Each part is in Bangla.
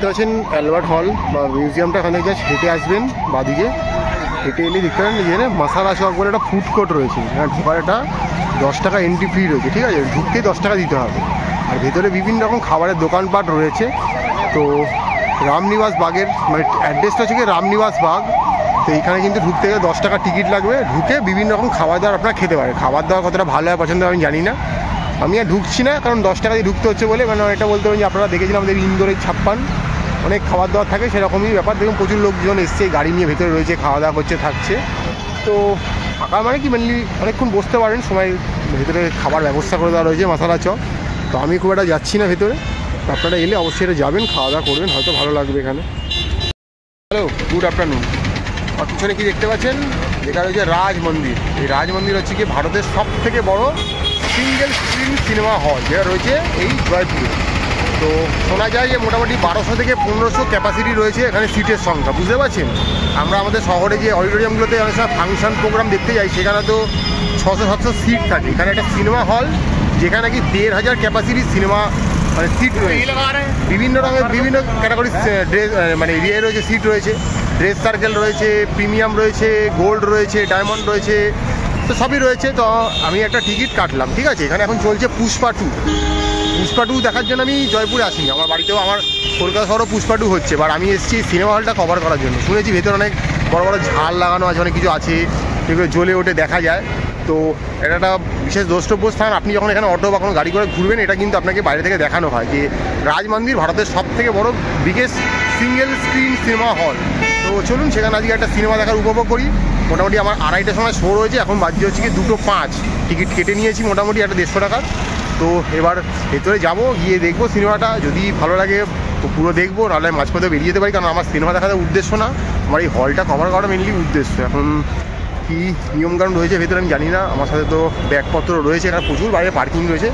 দেখতে পাচ্ছেন অ্যালবার্ট হল বা মিউজিয়ামটা, এখানে জাস্ট হেঁটে আসবেন বাদিকে, হেঁটে এলে দেখতে পারেন যে মশালা চক বলে একটা ফুড কোর্ট রয়েছে। ঢোকার এটা 10 টাকা এন্ট্রি ফি রয়েছে, ঠিক আছে, ঢুকতেই 10 টাকা দিতে হবে। আর ভেতরে বিভিন্ন রকম খাবারের দোকানপাট রয়েছে। তো রামনিবাস বাগের মানে অ্যাড্রেসটা হচ্ছে কি রামনিবাস বাগ। তো এইখানে কিন্তু ঢুকতে গেলে 10 টাকা টিকিট লাগবে, ঢুকে বিভিন্ন রকম খাবার দাবার আপনারা খেতে পারেন। খাবার দাবার কতটা ভালো হয় পছন্দ আমি জানি না, আমি আর ঢুকছি না, কারণ 10 টাকা দিয়ে ঢুকতে হচ্ছে বলে। মানে এটা বলতে পারেন যে আপনারা দেখেছিলাম আমাদের ইন্দোরের 56 অনেক খাবার দাবার থাকে, সেরকমই ব্যাপার। দেখুন প্রচুর লোকজন এসছে, গাড়ি নিয়ে ভেতরে রয়েছে, খাওয়া দাওয়া করছে, থাকছে। তো ফাঁকা মানে কি মেনলি অনেকক্ষণ বসতে পারেন, সময় ভেতরে খাবার ব্যবস্থা করে দেওয়া রয়েছে মশালা চক। তো আমি খুব একটা যাচ্ছি না ভেতরে, তো আপনারা এলে অবশ্যই এটা যাবেন, খাওয়া দাওয়া করবেন, হয়তো ভালো লাগবে এখানে। Hello, good afternoon. আর পিছনে কি দেখতে পাচ্ছেন, যেটা রয়েছে রাজ মন্দির। এই রাজ মন্দির হচ্ছে কি ভারতের সবথেকে বড় সিঙ্গেল স্ক্রিন সিনেমা হল, যেটা রয়েছে এই জয়পুরে। তো শোনা যায় যে মোটামুটি 1200 থেকে 1500 ক্যাপাসিটি রয়েছে এখানে সিটের সংখ্যা, বুঝতে পারছেন। আমরা আমাদের শহরে যে অডিটোরিয়ামগুলোতে অনেক সময় ফাংশন প্রোগ্রাম দেখতে যাই, সেখানে তো 600-700 সিট থাকে। এখানে একটা সিনেমা হল যেখানে নাকি 1500 ক্যাপাসিটির সিনেমা মানে সিট রয়েছে। বিভিন্ন রঙের বিভিন্ন ক্যাটাগরির ড্রেস মানে ইয়ে রয়েছে, সিট রয়েছে, ড্রেস সার্কেল রয়েছে, প্রিমিয়াম রয়েছে, গোল্ড রয়েছে, ডায়মন্ড রয়েছে, তো সবই রয়েছে। তো আমি একটা টিকিট কাটলাম, ঠিক আছে। এখানে এখন চলছে পুষ্পা 2। পুষ্পা 2 দেখার জন্য আমি জয়পুরে আসিনি, আমার বাড়িতেও আমার কলকাতা শহরও পুষ্পা 2 হচ্ছে, বাট আমি এসেছি সিনেমা হলটা কভার করার জন্য। শুনেছি ভেতরে অনেক বড় বড় ঝাল লাগানো আছে, অনেক কিছু আছে, সেগুলো জ্বলে ওঠে দেখা যায়। তো এটা একটা বিশেষ দ্রষ্টব্য স্থান। আপনি যখন এখানে অটো বা কোনো গাড়ি করে ঘুরবেন, এটা কিন্তু আপনাকে বাইরে থেকে দেখানো হয় যে রাজ মন্দির ভারতের সবথেকে বড় biggest single screen cinema hall. তো চলুন সেখানে আজকে একটা সিনেমা দেখার উপভোগ করি। মোটামুটি আমার 2:30টার সময় শো রয়েছে, এখন বাজে হচ্ছে কি 2:05। টিকিট কেটে নিয়েছি মোটামুটি একটা 150 টাকার। তো এবার ভেতরে যাবো, গিয়ে দেখবো সিনেমাটা, যদি ভালো লাগে তো পুরো দেখবো, নাহলে মাঝপথে বেরিয়ে যেতে পারি। কারণ আমার সিনেমা দেখার উদ্দেশ্য না, আমার এই হলটা কভার করা মেনলি উদ্দেশ্য। এখন কী নিয়মকানুন রয়েছে ভেতরে আমি জানি না, আমার সাথে তো ব্যাগপত্র রয়েছে, এখানে প্রচুর বাইরে পার্কিং রয়েছে।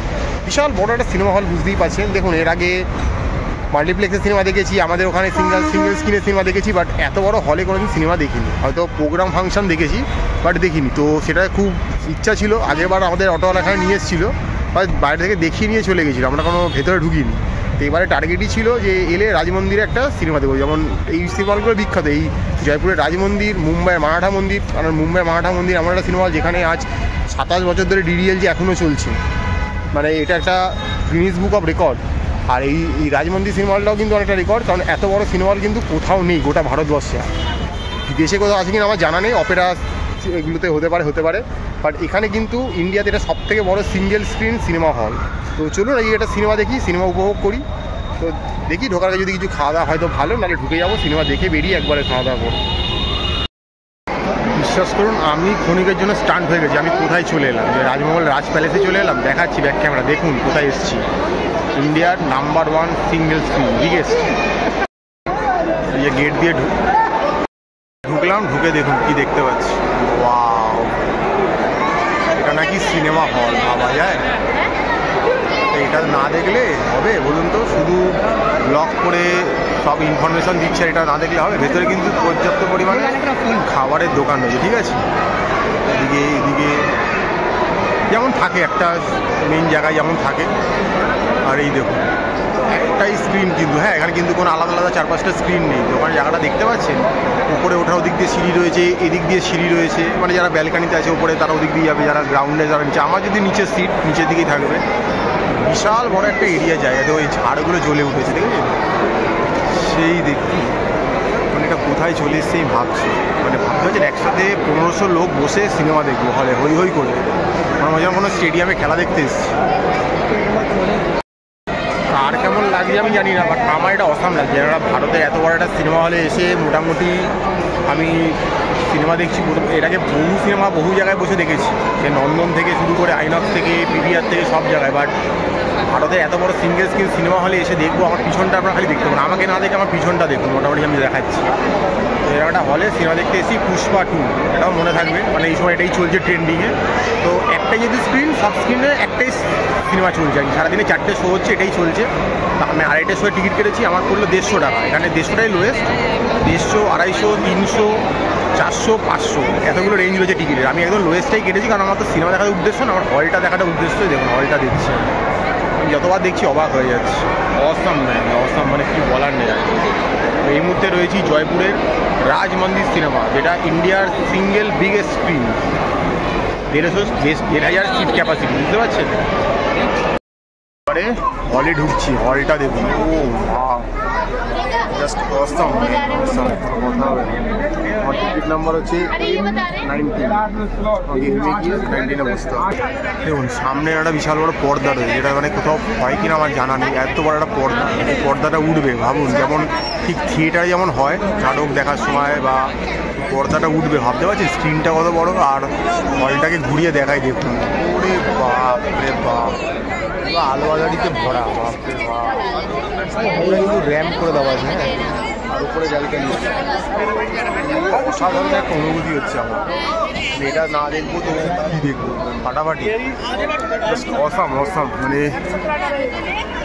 বিশাল বড় একটা সিনেমা হল, বুঝতেই পারছেন। দেখুন এর আগে মাল্টিপ্লেক্সের সিনেমা দেখেছি, আমাদের ওখানে সিঙ্গেল স্ক্রিনের সিনেমা দেখেছি, বাট এত বড় হলে কোনোদিন সিনেমা দেখিনি। হয়তো প্রোগ্রাম ফাংশন দেখেছি, বাট দেখিনি। তো সেটা খুব ইচ্ছা ছিল, আগেরবার আমাদের অটোওয়ালা এখানে নিয়ে এসেছিলো, বাইরে থেকে দেখিয়ে নিয়ে চলে গেছিলো, আমরা কোনো ভেতরে ঢুকিনি। তো এবারে টার্গেটই ছিল যে এলে রাজমন্দিরে একটা সিনেমা দেখবো। যেমন এই সিনেমা হলগুলো বিখ্যাত, এই জয়পুরের রাজমন্দির, মুম্বাইয়ের মারাঠা মন্দির। কারণ মুম্বাইয়ের মারাঠা মন্দির এমন একটা সিনেমা হল যেখানে আজ 27 বছর ধরে ডিডিএল যে এখনও চলছে, মানে এটা একটা গিনিস বুক অফ রেকর্ড। আর এই রাজমন্দির সিনেমা হলটাও কিন্তু অনেকটা রেকর্ড, কারণ এত বড় সিনেমা হল কিন্তু কোথাও নেই গোটা ভারতবর্ষে। দেশে কোথাও আছে কিনা আমার জানা নেই, অপেরা এগুলোতে হতে পারে, বাট এখানে কিন্তু ইন্ডিয়াতে এটা সবথেকে বড় সিঙ্গেল স্ক্রিন সিনেমা হল। তো চলুন এই একটা সিনেমা দেখি, সিনেমা উপভোগ করি। তো দেখি ঢোকার আগে যদি কিছু খাওয়া দাওয়া হয়তো ভালো, নাহলে ঢুকে যাবো, সিনেমা দেখে বেরিয়ে একবারে খাওয়া দাওয়া করবো। বিশ্বাস করুন আমি ক্ষণিকের জন্য স্টান্ট হয়ে গেছি, আমি কোথায় চলে এলাম, যে রাজমহল রাজ প্যালেসে চলে এলাম। দেখাচ্ছি ব্যাক ক্যামেরা, দেখুন কোথায় এসেছি। ইন্ডিয়ার নাম্বার 1 সিঙ্গেল স্ক্রিন বিগেস্ট। এই যে গেট দিয়ে ঢুকলাম, ঢুকে দেখুন কি দেখতে পাচ্ছি। ওয়াও, এটা নাকি সিনেমা হল, ভাবা যায়? এটা না দেখলে হবে বলুন তো? শুধু ব্লগ করে সব ইনফরমেশন দিচ্ছে, এটা না দেখলে হবে? ভেতরে কিন্তু পর্যাপ্ত পরিমাণে খাবারের দোকান রয়েছে, ঠিক আছে। এদিকে যেমন থাকে একটা মেন জায়গায় যেমন থাকে। আর এই দেখুন একটাই স্ক্রিন কিন্তু, হ্যাঁ এখানে কিন্তু কোনো আলাদা আলাদা 4-5টা স্ক্রিন নেই। দোকানের জায়গাটা দেখতে পাচ্ছেন, উপরে ওঠার ওদিক দিয়ে সিঁড়ি রয়েছে, এদিক দিয়ে সিঁড়ি রয়েছে, মানে যারা ব্যালকানিতে আছে উপরে তারা ওদিক দিয়ে যাবে, যারা গ্রাউন্ডে যারা নিচে। আমার যদি নিচের সিট নিচের দিকেই থাকবে। বিশাল বড় একটা এরিয়া জায়গাতে ওই ঝাড়গুলো জ্বলে উঠেছে, দেখেছেন? সেই দেখুন মানে এটা কোথায় চলে এসছে ভাবছি, মানে ভাবতে হচ্ছে একসাথে 1500 লোক বসে সিনেমা দেখবো হলে, হই হই করে। আমার যেমন কোনো স্টেডিয়ামে খেলা দেখতে এসেছি। কার কেমন লাগছে আমি জানি না, বাট আমার এটা অসাম লাগছে। এরা ভারতের এত বড় একটা সিনেমা হলে এসে মোটামুটি আমি সিনেমা দেখছি। এর আগে বহু সিনেমা বহু জায়গায় বসে দেখেছি, সে নন্দন থেকে শুরু করে আইনক্স থেকে পিভিআর থেকে সব জায়গায়, বাট ভারতের এত বড় সিঙ্গেল স্ক্রিন সিনেমা হলে এসে দেখবো। আমার পিছনটা আপনারা খালি দেখতে পাবেন, আমাকে না দেখে আমার পিছনটা দেখুন, মোটামুটি আমি দেখাচ্ছি। তো এরকম একটা হলে সিনেমা দেখতে এসেছি পুষ্পা 2, এটাও মনে থাকবে, মানে এই সময় এটাই চলছে ট্রেন্ডিংয়ে। তো একটাই যদি স্ক্রিন, সব স্ক্রিনে একটাই সিনেমা চলছে, আর সারাদিনে 4টে শো হচ্ছে, এটাই চলছে। আমি 2.5 শোয়ে টিকিট কেটেছি, আমার পড়লো 150 টাকা। এখানে 150টাই লোয়েস্ট, 150, 250, 300, 400, 500 এতগুলো রেঞ্জ রয়েছে টিকিটের। আমি একদম লোয়েস্টটাই কেটেছি, কারণ আমার তো সিনেমা দেখার উদ্দেশ্য না, আমার হলটা দেখাটা উদ্দেশ্য। দেখুন হলটা দেখছি, আমি যতবার দেখছি অবাক হয়ে যাচ্ছি। অসাম ম্যান, অসাম, মানে কি বলার নেই। মুহূর্তে রয়েছি জয়পুরের রাজ মন্দির সিনেমা, যেটা ইন্ডিয়ার single biggest screen, 1,500 seat capacity, বুঝতে পারছেন? এবারে হলে ঢুকছি, হলটা দেখুন, ও মা জাস্ট অসাম, কথা হবে। আমার টিকিট নাম্বার হচ্ছে 19 বসতে হবে। দেখুন সামনে একটা বিশাল বড় পর্দা রয়েছে, যেটা মানে কোথাও হয় কিনা আমার জানা নেই, এত বড় একটা পর্দা। এই পর্দাটা উঠবে, ভাবুন যেমন ঠিক থিয়েটারে যেমন হয় নাটক দেখার সময়, বা পর্দাটা উঠবে, ভাবতে পারছি স্ক্রিনটা কত বড়, আর হলটাকে ঘুরিয়ে দেখাই দেখুন। ওরে বাপ রে বাপ, আলো আলোয়ারিতে ভরা, বাপরে বাপ। কিন্তু র্যাম্প করে দেওয়া আছে, হ্যাঁ, আর উপরে ব্যালকনি। অসাধারণ একটা অনুভূতি হচ্ছে আমার, এটা না দেখবো তো কি দেখবো, ফাটাফাটি, অসাম অসাম। মানে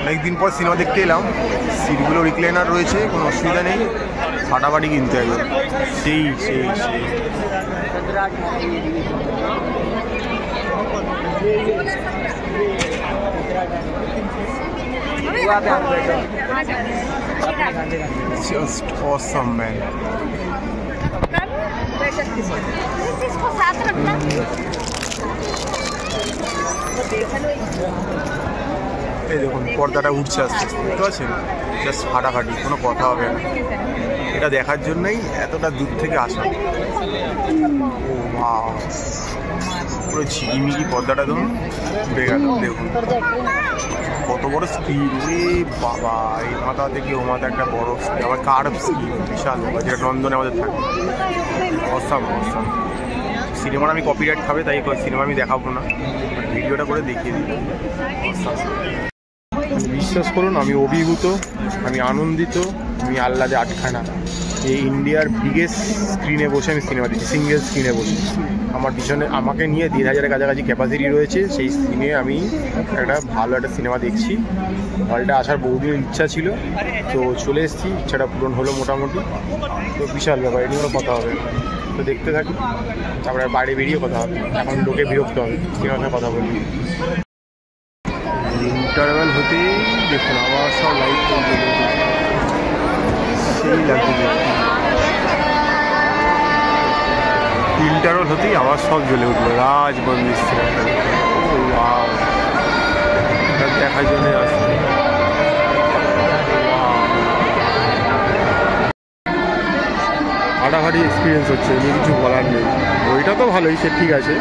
অনেকদিন পর সিনেমা দেখতে এলাম, সিটগুলো রিক্লাইনার রয়েছে, কোনো অসুবিধা নেই, ফাটাফাটি কিনতে হবে, সেই সেই সেই। Just awesome, man. इसको साथ रखना। এই দেখুন পর্দাটা উঠছে আস্তে আস্তে, বুঝতে পারছেন? জাস্ট ফাটাফাটি, কোনো কথা হবে না। এটা দেখার জন্যই এতটা দূর থেকে আসা। ও মা, পুরো ঝিকিমিকি পর্দাটা ধরুন উঠে গেল, দেখুন কত বড় স্ক্রিন রে বাবা। এই মাথা থেকে ও মাথা একটা বড় স্ক্রিন, আবার কার্ভ স্ক্রিন, বিশাল, যেটা নন্দনে আমাদের থাকে। Awesome awesome. সিনেমার আমি কপিরাইট খাবে, তাই সিনেমা আমি দেখাবো না, ভিডিওটা করে দেখিয়ে দিই। বিশ্বাস করুন আমি অভিভূত, আমি আনন্দিত, আমি আহ্লাদে আটখানা। এই ইন্ডিয়ার বিগেস্ট স্ক্রিনে বসে আমি সিনেমা দেখছি, সিঙ্গেল স্ক্রিনে বসে। আমার পিছনে আমাকে নিয়ে 1,500-এর কাছাকাছি ক্যাপাসিটি রয়েছে, সেই স্ক্রিনে আমি একটা ভালো একটা সিনেমা দেখছি। হলটা আসার বহুদিন ইচ্ছা ছিল, তো চলে এসেছি, ইচ্ছাটা পূরণ হলো মোটামুটি। তো বিশাল ব্যাপার, এটি কোনো কথা হবে। তো দেখতে থাকি, তারপরে বাইরে বেরিয়ে কথা হবে। এখন লোকে বিরক্ত হবে সিনেমার কথা বলি। ইন্টারভ্যাল হতেই দেখুন আবার সব লাইট চলছে, সেই লাগছে দেখুন। ইন্টারভ্যাল হতেই আবার সব জ্বলে উঠলো, রাজ মন্দির সিনেমাটা। ও ওয়াও, এটা দেখার জন্য আসছে। ফাটাফাটি এক্সপিরিয়েন্স হচ্ছে, এমনি কিছু বলার নেই। বইটা তো ভালোই, সে ঠিক আছে,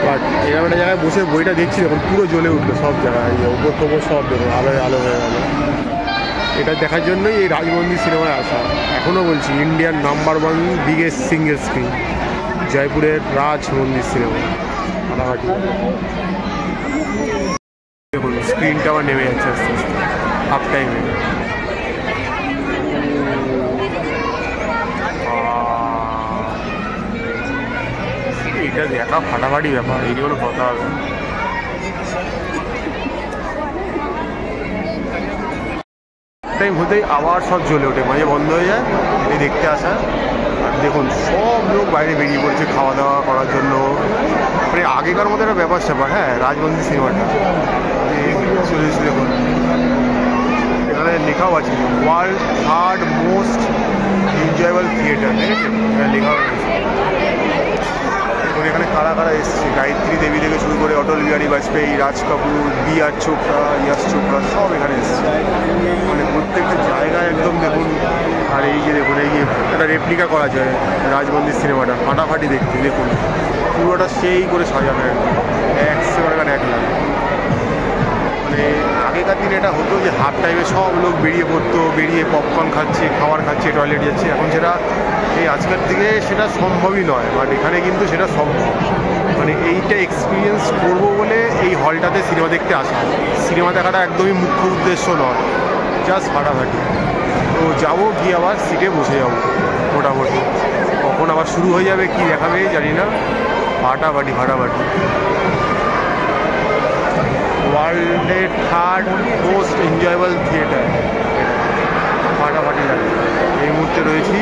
বাট এরকম একটা জায়গায় বসে বইটা দেখছি, এখন পুরো জ্বলে উঠলো সব জায়গায়, ওপর টোপর সব দেখুন আলোয় আলো হয়ে গেল। এটা দেখার জন্যই এই রাজমন্দির সিনেমায় আসা। এখনও বলছি ইন্ডিয়ার নাম্বার 1 বিগেস্ট সিঙ্গেল স্ক্রিন, জয়পুরের রাজ মন্দির সিনেমা, ফাটাফাটি। দেখুন স্ক্রিনটা আবার নেমে যাচ্ছে আস্তে আস্তে, হাফ টাইমে। এটা দেখা ফাটাফাটি ব্যাপার, এই কোনো কথা হবে। টাইম হতেই আবার সব জ্বলে ওঠে, মাঝে বন্ধ হয়ে যায়, এটি দেখতে আসা। আর দেখুন সব লোক বাইরে বেরিয়ে পড়ছে খাওয়া দাওয়া করার জন্য, মানে আগেকার মতো একটা ব্যাপার স্যাপার। হ্যাঁ, রাজমন্দির সিনেমাটা চলে এসেছে, দেখুন এখানে লেখাও আছে world 3rd most enjoyable theatre, ঠিক আছে, এখানে লেখাও রয়েছে। এখানে কারা কারা এসছে, গায়ত্রী দেবী থেকে শুরু করে অটল বিহারী বাজপেয়ী, রাজ কাপুর, বি.আর. চোপড়া, ইয়াশ চোপড়া, সব এখানে এসছে। মানে প্রত্যেকটা জায়গায় একদম দেখুন। আর এই যে দেখুন, এই যে একটা রেপ্লিকা করা যায় রাজমন্দির সিনেমাটা, ফাটাফাটি দেখতে, দেখুন পুরোটা সেই করে সাজানো, একদম 1 লাখ। মানে আগেকার দিনে এটা হতো যে হাফ টাইমে সব লোক বেরিয়ে পড়তো, বেরিয়ে পপকর্ন খাচ্ছে, খাবার খাচ্ছে, টয়লেট যাচ্ছে। এখন সেটা এই আজকের দিকে সেটা সম্ভবই নয়, বাট এখানে কিন্তু সেটা সম্ভব। মানে এইটা এক্সপিরিয়েন্স করবো বলে এই হলটাতে সিনেমা দেখতে আসা। সিনেমা দেখাটা একদমই মুখ্য উদ্দেশ্য নয়, জাস্ট ফাটাফাটি। তো যাবো, গিয়ে আবার সিটে বসে যাবো মোটামুটি। কখন আবার শুরু হয়ে যাবে, কি দেখাবে জানি না, ফাটাফাটি ফাটাফাটি। ওয়ার্ল্ডের 3rd মোস্ট এনজয়েবল থিয়েটার, ফাটাফাটি লাগে। এই মুহূর্তে রয়েছি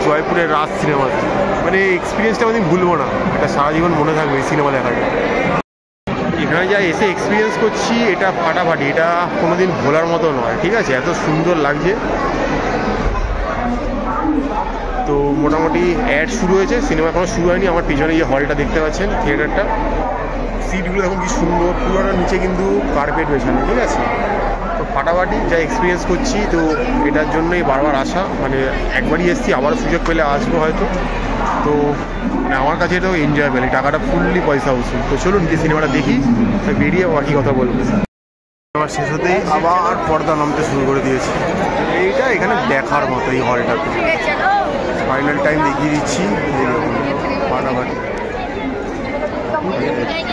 জয়পুরের রাজ সিনেমাতে। মানে এক্সপিরিয়েন্সটা আমি ভুলবো না, এটা সারা জীবন মনে থাকবে এই সিনেমা দেখাটা। এখানে যা এসে এক্সপিরিয়েন্স করছি, এটা ফাটাফাটি, এটা কোনোদিন ভোলার মতো নয়, ঠিক আছে, এত সুন্দর লাগছে। তো মোটামুটি অ্যাড শুরু হয়েছে, সিনেমা এখনো শুরু হয়নি। আমার পিছনে এই হলটা দেখতে পাচ্ছেন, থিয়েটারটা, সিটগুলো এখন কি সুন্দর, পুরোটার নিচে কিন্তু কার্পেট বেছানো, ঠিক আছে। তো ফাটাফাটি যা এক্সপিরিয়েন্স করছি, তো এটার জন্যই বারবার আসা, মানে একবারই এসছি, আবারও সুযোগ পেলে আসবো হয়তো। তো মানে আমার কাছে এটাও এনজয়েবল, এই টাকাটা ফুললি পয়সা উসুল। তো চলুন যে সিনেমাটা দেখি, বেরিয়ে বাকি কথা বলবো। আমার শেষ হতেই আবার পর্দা নামতে শুরু করে দিয়েছে। এইটা এখানে দেখার মতো, এই হলটাতে ফাইনাল টাইম দেখিয়ে দিচ্ছি। ফাটাফাটি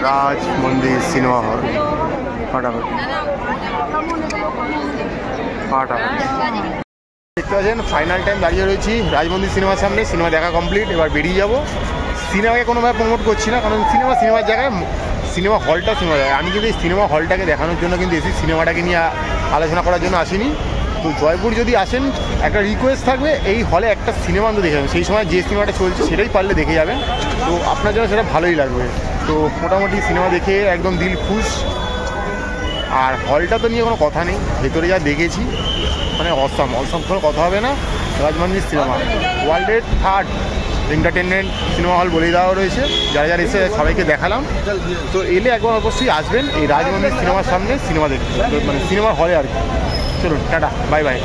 রাজ মন্দির সিনেমা হল, ফাটাফাটি ফাটাফাটি। দেখতে পাচ্ছেন ফাইনাল টাইম দাঁড়িয়ে রয়েছি রাজমন্দির সিনেমার সামনে। সিনেমা দেখা কমপ্লিট, এবার বেরিয়ে যাবো। সিনেমাকে কোনোভাবে প্রমোট করছি না, কারণ সিনেমার জায়গায়, সিনেমা হলটা সিনেমা জায়গায়। আমি কিন্তু এই সিনেমা হলটাকে দেখানোর জন্য কিন্তু এসি, সিনেমাটাকে নিয়ে আলোচনা করার জন্য আসিনি। তো জয়পুর যদি আসেন, একটা রিকোয়েস্ট থাকবে, এই হলে একটা সিনেমা তো দেখে যাবেন। সেই সময় যে সিনেমাটা চলছে সেটাই পারলে দেখে যাবেন, তো আপনার জন্য সেটা ভালোই লাগবে। তো মোটামুটি সিনেমা দেখে একদম দিল খুশ। আর হলটা তো নিয়ে কোনো কথা নেই, ভেতরে যা দেখেছি মানে অসম কোনো কথা হবে না। রাজমন্দির সিনেমা ওয়ার্ল্ডের 3rd এন্টারটেনমেন্ট সিনেমা হল বলেই দেওয়া রয়েছে। যারা যারা এসে সবাইকে দেখালাম। তো এলে একবার অবশ্যই আসবেন এই রাজমন্দির সিনেমার সামনে সিনেমা দেখতে, মানে সিনেমার হলে আর কি। চলুন টাটা, বাই বাই।